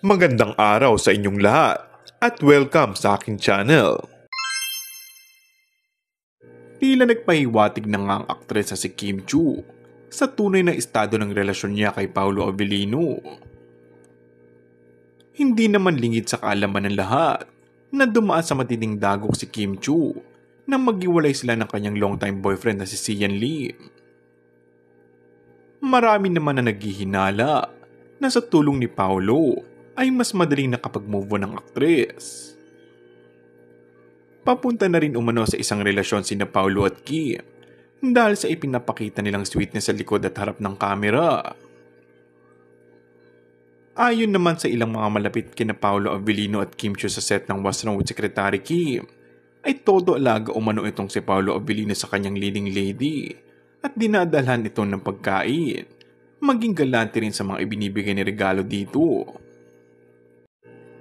Magandang araw sa inyong lahat at welcome sa aking channel. Tila nagpahiwatig na nga ang aktres na si Kim Chiu sa tunay na estado ng relasyon niya kay Paolo Abilino. Hindi naman lingid sa kaalaman ng lahat na dumaan sa matinding dagok si Kim Chiu nang maghiwalay sila ng kanyang longtime boyfriend na si Sian Lim. Marami naman na naghihinala na sa tulong ni Paolo ay mas madaling nakapag-move on ng aktres. Papunta na rin umano sa isang relasyon sina Paolo at Kim dahil sa ipinapakita nilang sweetness sa likod at harap ng kamera. Ayon naman sa ilang mga malapit kina Paolo Abilino at Kim Chiu sa set ng What's Wrong with Secretary Kim, ay todo alaga umano itong si Paolo Abilino sa kanyang leading lady at dinadalhan ito ng pagkain, maging galante rin sa mga ibinibigay ni regalo dito.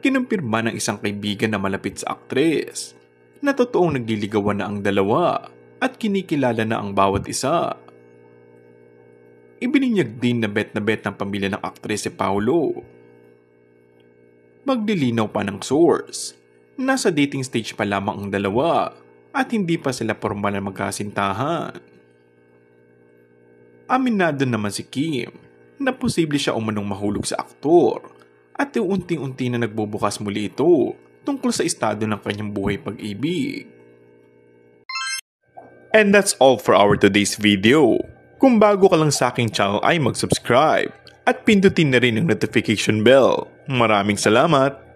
Kinumpirma ng isang kaibigan na malapit sa aktres na totoong nagliligawan na ang dalawa at kinikilala na ang bawat isa. Ibininyag din na bet ng pamilya ng aktres si Paolo. Maglilinaw pa ng source, nasa dating stage pa lamang ang dalawa at hindi pa sila formal na magkasintahan. Aminado naman si Kim na posible siya umanong mahulog sa aktor at unti-unti na nagbubukas muli ito tungkol sa estado ng kanyang buhay pag-ibig. And that's all for our today's video. Kung bago ka lang sa aking channel ay mag-subscribe at pindutin na rin ang notification bell. Maraming salamat!